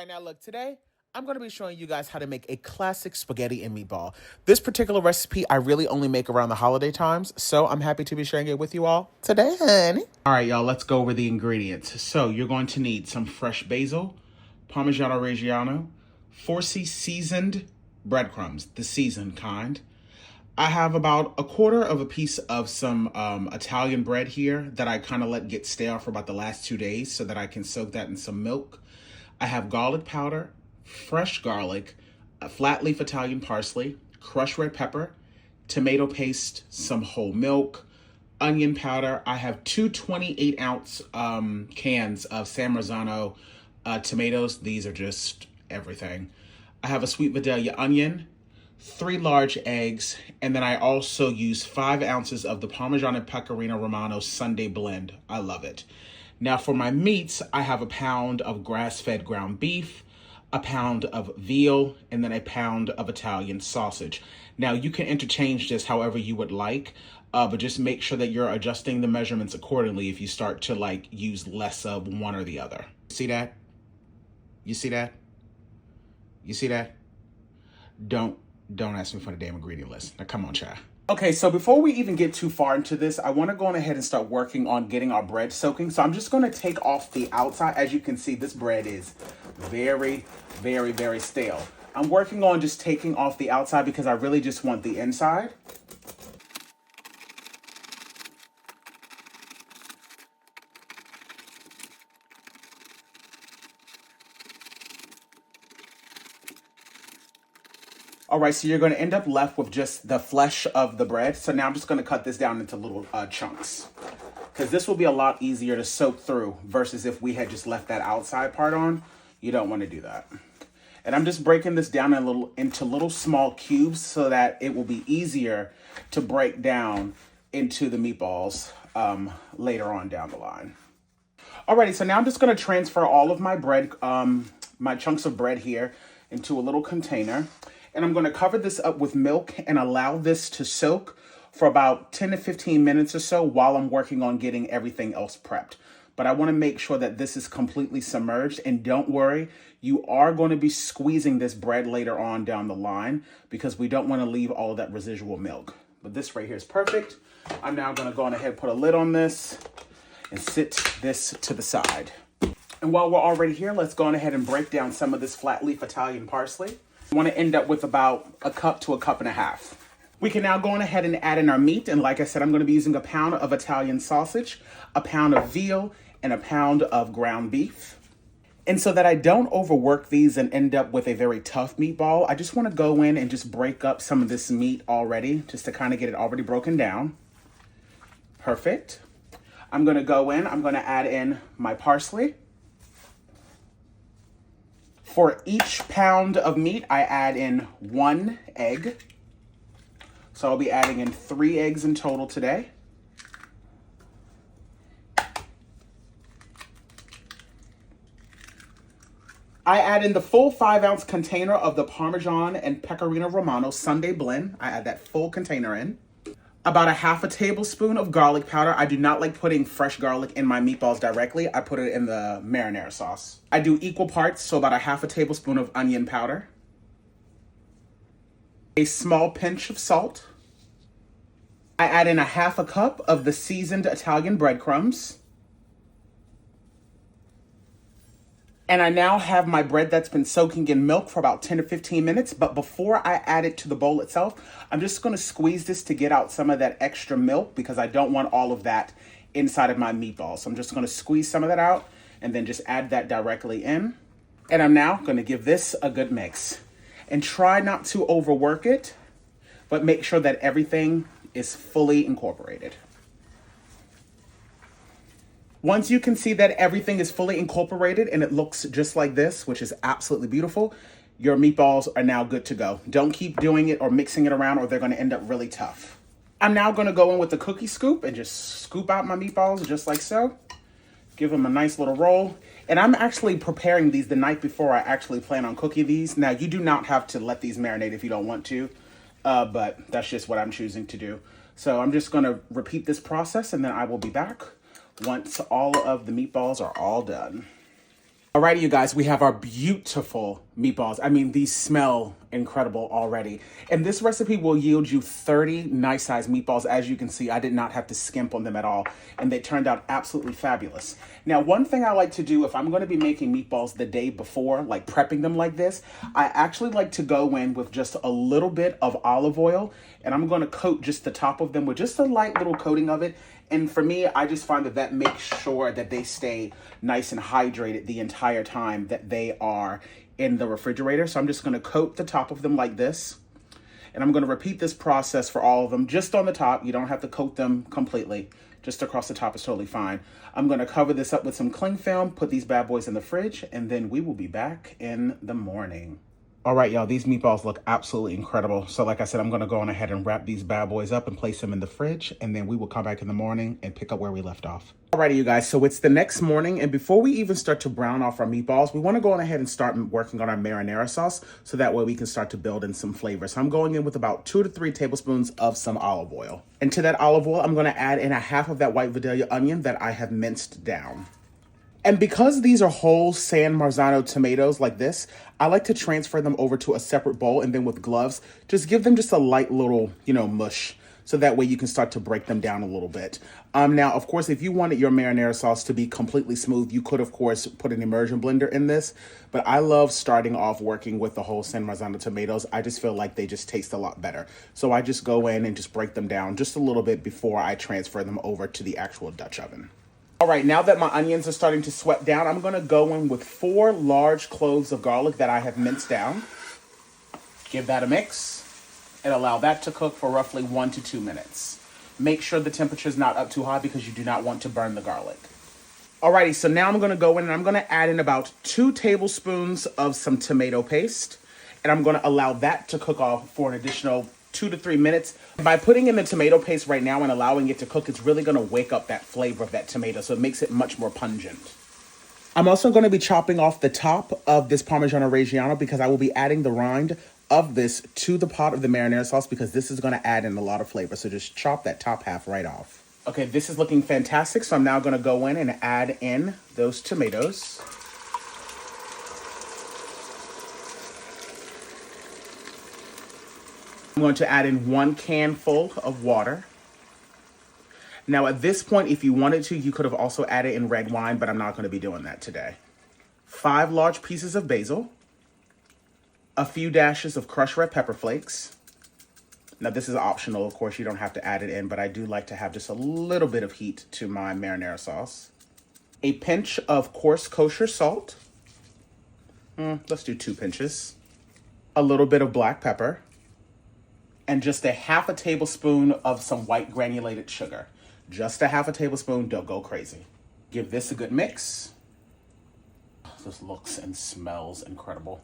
right, now look, today I'm going to be showing you guys how to make a classic spaghetti and meatball. This particular recipe I really only make around the holiday times, so I'm happy to be sharing it with you all today, honey. All right, y'all, let's go over the ingredients. So you're going to need some fresh basil, Parmigiano Reggiano, 4C seasoned breadcrumbs, the seasoned kind. I have about a quarter of a piece of some Italian bread here that I kind of let get stale for about the last 2 days so that I can soak that in some milk. I have garlic powder, fresh garlic, a flat leaf Italian parsley, crushed red pepper, tomato paste, some whole milk, onion powder. I have two 28-ounce cans of San Marzano tomatoes. These are just everything. I have a sweet Vidalia onion, 3 large eggs, and then I also use 5 ounces of the Parmesan and Pecorino Romano Sunday blend. I love it. Now for my meats, I have a pound of grass-fed ground beef, a pound of veal, and then a pound of Italian sausage. Now you can interchange this however you would like, but just make sure that you're adjusting the measurements accordingly if you start to like use less of one or the other. See that? You see that? You see that? Don't ask me for the damn ingredient list. Now come on, child. Okay, so before we even get too far into this, I want to go on ahead and start working on getting our bread soaking. So I'm just going to take off the outside. As you can see, this bread is very, very, very stale. I'm working on just taking off the outside because I really just want the inside. All right, so you're going to end up left with just the flesh of the bread. So now I'm just going to cut this down into little chunks because this will be a lot easier to soak through versus if we had just left that outside part on. You don't want to do that. And I'm just breaking this down into little small cubes so that it will be easier to break down into the meatballs later on down the line. Alrighty, so now I'm just going to transfer all of my bread, my chunks of bread here into a little container. And I'm going to cover this up with milk and allow this to soak for about 10 to 15 minutes or so while I'm working on getting everything else prepped. But I want to make sure that this is completely submerged. And don't worry, you are going to be squeezing this bread later on down the line because we don't want to leave all of that residual milk. But this right here is perfect. I'm now going to go on ahead and put a lid on this and sit this to the side. And while we're already here, let's go on ahead and break down some of this flat leaf Italian parsley. We want to end up with about a cup to a cup and a half. We can now go on ahead and add in our meat. And like I said, I'm going to be using a pound of Italian sausage, a pound of veal, and a pound of ground beef. And so that I don't overwork these and end up with a very tough meatball, I just want to go in and just break up some of this meat already, just to kind of get it already broken down. Perfect. I'm going to go in, I'm going to add in my parsley. For each pound of meat, I add in 1 egg. So I'll be adding in 3 eggs in total today. I add in the full 5-ounce container of the Parmesan and Pecorino Romano Sunday blend. I add that full container in. About a half a tablespoon of garlic powder. I do not like putting fresh garlic in my meatballs directly. I put it in the marinara sauce. I do equal parts, so about a half a tablespoon of onion powder. A small pinch of salt. I add in a half a cup of the seasoned Italian breadcrumbs. And I now have my bread that's been soaking in milk for about 10 to 15 minutes. But before I add it to the bowl itself, I'm just going to squeeze this to get out some of that extra milk because I don't want all of that inside of my meatballs. So I'm just going to squeeze some of that out and then just add that directly in. And I'm now going to give this a good mix. And try not to overwork it, but make sure that everything is fully incorporated. Once you can see that everything is fully incorporated and it looks just like this, which is absolutely beautiful, your meatballs are now good to go. Don't keep doing it or mixing it around or they're going to end up really tough. I'm now going to go in with the cookie scoop and just scoop out my meatballs just like so. Give them a nice little roll. And I'm actually preparing these the night before I actually plan on cooking these. Now, you do not have to let these marinate if you don't want to, but that's just what I'm choosing to do. So I'm just going to repeat this process and then I will be back once all of the meatballs are all done. Alrighty, you guys, we have our beautiful meatballs. I mean, these smell incredible already. And this recipe will yield you 30 nice sized meatballs. As you can see, I did not have to skimp on them at all, and they turned out absolutely fabulous. Now, one thing I like to do if I'm going to be making meatballs the day before, like prepping them like this, I actually like to go in with just a little bit of olive oil, and I'm going to coat just the top of them with just a light little coating of it. And for me, I just find that that makes sure that they stay nice and hydrated the entire time that they are in the refrigerator. So I'm just going to coat the top of them like this. And I'm going to repeat this process for all of them, just on the top. You don't have to coat them completely. Just across the top is totally fine. I'm going to cover this up with some cling film, put these bad boys in the fridge, and then we will be back in the morning. All right, y'all, these meatballs look absolutely incredible. So like I said, I'm going to go on ahead and wrap these bad boys up and place them in the fridge, and then we will come back in the morning and pick up where we left off. Alrighty, you guys, so it's the next morning, and before we even start to brown off our meatballs, we want to go on ahead and start working on our marinara sauce, so that way we can start to build in some flavor. So I'm going in with about 2 to 3 tablespoons of some olive oil. And to that olive oil, I'm going to add in a half of that white Vidalia onion that I have minced down. And because these are whole San Marzano tomatoes like this, I like to transfer them over to a separate bowl, and then with gloves, just give them just a light little, mush. So that way you can start to break them down a little bit. Now, of course, if you wanted your marinara sauce to be completely smooth, you could, of course, put an immersion blender in this. But I love starting off working with the whole San Marzano tomatoes. I just feel like they just taste a lot better. So I just go in and just break them down just a little bit before I transfer them over to the actual Dutch oven. All right, now that my onions are starting to sweat down, I'm going to go in with 4 large cloves of garlic that I have minced down. Give that a mix and allow that to cook for roughly 1 to 2 minutes. Make sure the temperature is not up too high because you do not want to burn the garlic. Alrighty, so now I'm going to go in and I'm going to add in about 2 tablespoons of some tomato paste. And I'm going to allow that to cook off for an additional 2 to 3 minutes. By putting in the tomato paste right now and allowing it to cook, it's really going to wake up that flavor of that tomato, so it makes it much more pungent. I'm also going to be chopping off the top of this Parmigiano Reggiano because I will be adding the rind of this to the pot of the marinara sauce because this is going to add in a lot of flavor. So just chop that top half right off. Okay, this is looking fantastic. So I'm now going to go in and add in those tomatoes. I'm going to add in 1 can full of water. Now at this point, if you wanted to, you could have also added in red wine, but I'm not going to be doing that today. 5 large pieces of basil. A few dashes of crushed red pepper flakes. Now this is optional, of course, you don't have to add it in, but I do like to have just a little bit of heat to my marinara sauce. A pinch of coarse kosher salt. Let's do 2 pinches. A little bit of black pepper. And just a half a tablespoon of some white granulated sugar. Just a half a tablespoon, don't go crazy. Give this a good mix. This looks and smells incredible.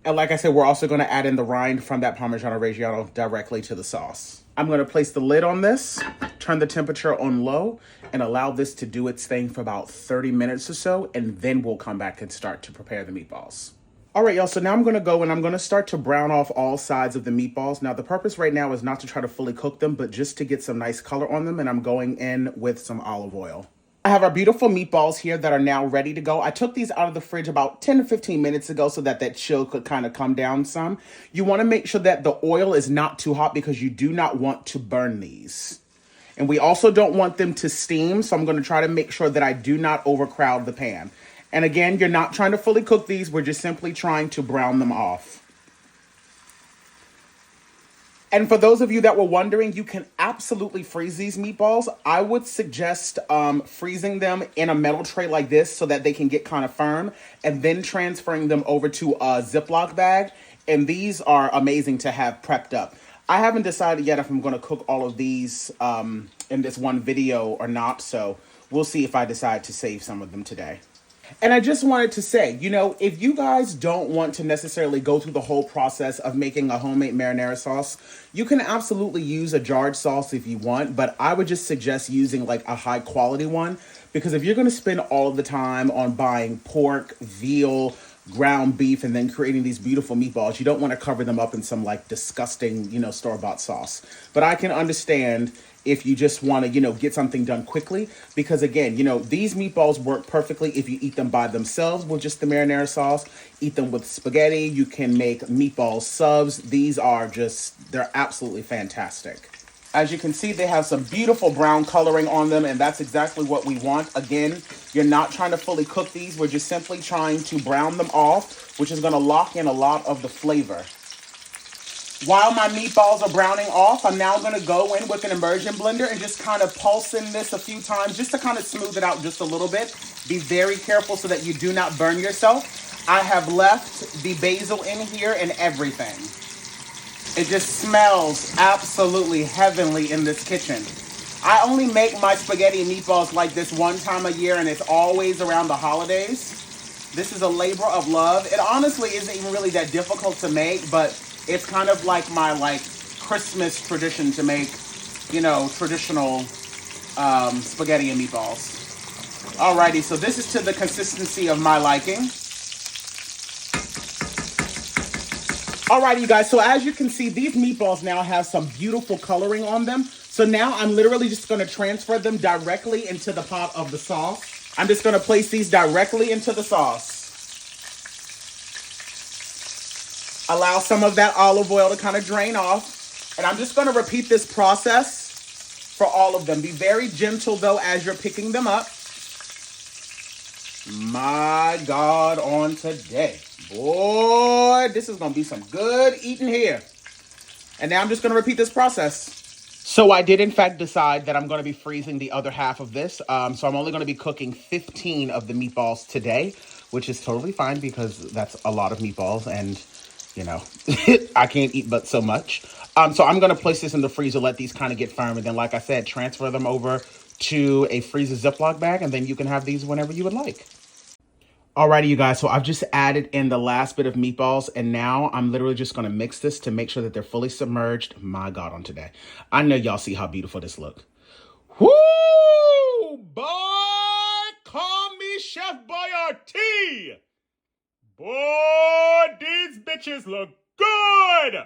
And like I said, we're also going to add in the rind from that Parmigiano Reggiano directly to the sauce. I'm going to place the lid on this, turn the temperature on low, and allow this to do its thing for about 30 minutes or so, and then we'll come back and start to prepare the meatballs. All right, y'all, so now I'm going to go and I'm going to start to brown off all sides of the meatballs. Now, the purpose right now is not to try to fully cook them, but just to get some nice color on them, and I'm going in with some olive oil. I have our beautiful meatballs here that are now ready to go. I took these out of the fridge about 10 to 15 minutes ago so that that chill could kind of come down some. You want to make sure that the oil is not too hot because you do not want to burn these. And we also don't want them to steam, so I'm going to try to make sure that I do not overcrowd the pan. And again, you're not trying to fully cook these. We're just simply trying to brown them off. And for those of you that were wondering, you can absolutely freeze these meatballs. I would suggest freezing them in a metal tray like this so that they can get kind of firm, and then transferring them over to a Ziploc bag. And these are amazing to have prepped up. I haven't decided yet if I'm going to cook all of these in this one video or not, so we'll see if I decide to save some of them today. And I just wanted to say, if you guys don't want to necessarily go through the whole process of making a homemade marinara sauce, you can absolutely use a jarred sauce if you want, but I would just suggest using like a high quality one, because if you're going to spend all of the time on buying pork, veal, ground beef and then creating these beautiful meatballs, you don't want to cover them up in some like disgusting, store-bought sauce. But I can understand if you just want to, get something done quickly, because again, these meatballs work perfectly if you eat them by themselves with just the marinara sauce. Eat them with spaghetti. You can make meatball subs. These are they're absolutely fantastic. As you can see, they have some beautiful brown coloring on them, and that's exactly what we want. Again, you're not trying to fully cook these. We're just simply trying to brown them off, which is going to lock in a lot of the flavor. While my meatballs are browning off, I'm now going to go in with an immersion blender and just kind of pulse in this a few times just to kind of smooth it out just a little bit. Be very careful so that you do not burn yourself. I have left the basil in here and everything. It just smells absolutely heavenly in this kitchen. I only make my spaghetti and meatballs like this one time a year, and it's always around the holidays. This is a labor of love. It honestly isn't even really that difficult to make, but it's kind of like my Christmas tradition to make, traditional spaghetti and meatballs. Alrighty, so this is to the consistency of my liking. Alrighty, you guys, so as you can see, these meatballs now have some beautiful coloring on them. So now I'm literally just going to transfer them directly into the pot of the sauce. I'm just going to place these directly into the sauce. Allow some of that olive oil to kind of drain off. And I'm just going to repeat this process for all of them. Be very gentle, though, as you're picking them up. My God, on today. Boy, this is going to be some good eating here. And now I'm just going to repeat this process. So I did, in fact, decide that I'm going to be freezing the other half of this. So I'm only going to be cooking 15 of the meatballs today, which is totally fine because that's a lot of meatballs and, I can't eat but so much. So I'm going to place this in the freezer, let these kind of get firm. And then, like I said, transfer them over to a freezer Ziploc bag, and then you can have these whenever you would like. Alrighty, you guys, so I've just added in the last bit of meatballs, and now I'm literally just going to mix this to make sure that they're fully submerged. My God, on today. I know y'all see how beautiful this look. Woo! Boy, call me Chef Boyardee. Boy, these bitches look good.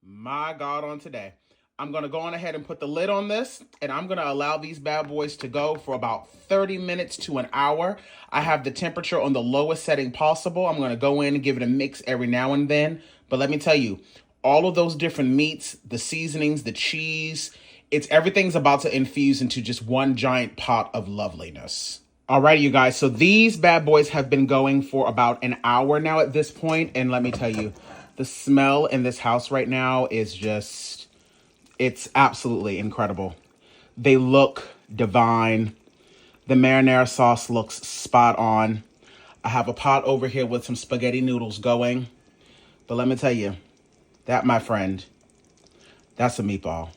My God, on today. I'm going to go on ahead and put the lid on this, and I'm going to allow these bad boys to go for about 30 minutes to an hour. I have the temperature on the lowest setting possible. I'm going to go in and give it a mix every now and then. But let me tell you, all of those different meats, the seasonings, the cheese, everything's about to infuse into just one giant pot of loveliness. Alrighty, you guys, so these bad boys have been going for about an hour now at this point, and let me tell you, the smell in this house right now is it's absolutely incredible. They look divine. The marinara sauce looks spot on. I have a pot over here with some spaghetti noodles going. But let me tell you, that, my friend, that's a meatball.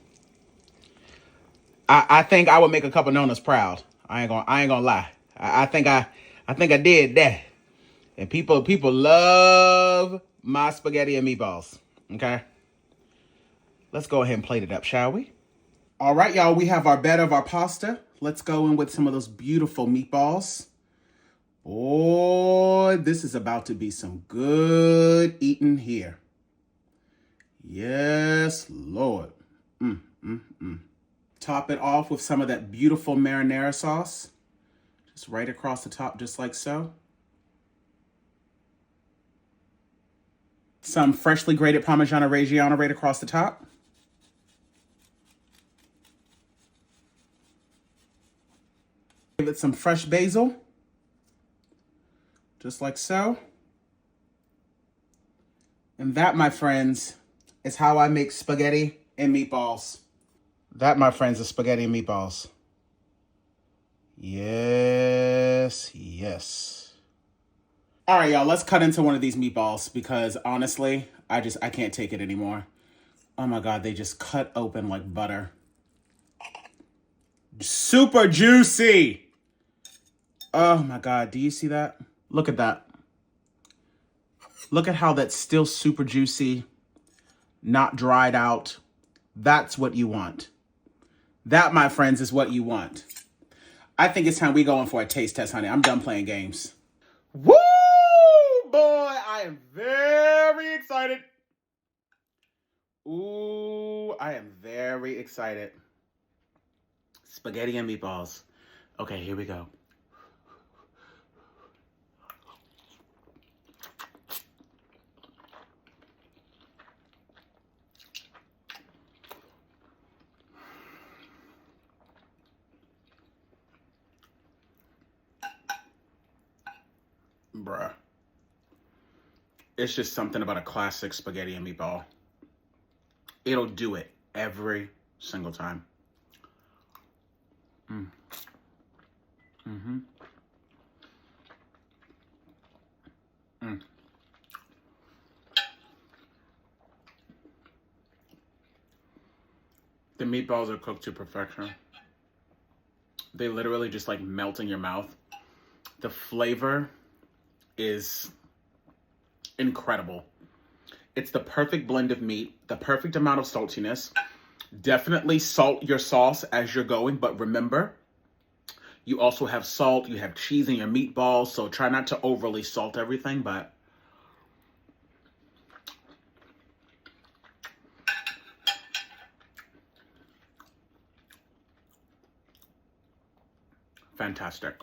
I think I would make a couple nonas proud. I ain't gonna lie. I think I did that. And people love my spaghetti and meatballs. Okay? Let's go ahead and plate it up, shall we? All right, y'all, we have our bed of our pasta. Let's go in with some of those beautiful meatballs. Boy, this is about to be some good eating here. Yes, Lord. Top it off with some of that beautiful marinara sauce. Just right across the top, just like so. Some freshly grated Parmigiano Reggiano right across the top. Give it some fresh basil, just like so. And that, my friends, is how I make spaghetti and meatballs. That, my friends, is spaghetti and meatballs. Yes, yes. All right, y'all, let's cut into one of these meatballs because honestly, I can't take it anymore. Oh my God, they just cut open like butter. Super juicy. Oh my God, do you see that? Look at that. Look at how that's still super juicy, not dried out. That's what you want. That, my friends, is what you want. I think it's time we go in for a taste test, honey. I'm done playing games. Woo! boy, I am very excited. Ooh, I am very excited. Spaghetti and meatballs. Okay, here we go. Bruh. It's just something about a classic spaghetti and meatball. It'll do it every single time. Mm-hmm. The meatballs are cooked to perfection. They literally just like melt in your mouth. The flavor is incredible. It's the perfect blend of meat, the perfect amount of saltiness. Definitely salt your sauce as you're going, but remember, you also have salt, you have cheese in your meatballs, so try not to overly salt everything, but fantastic.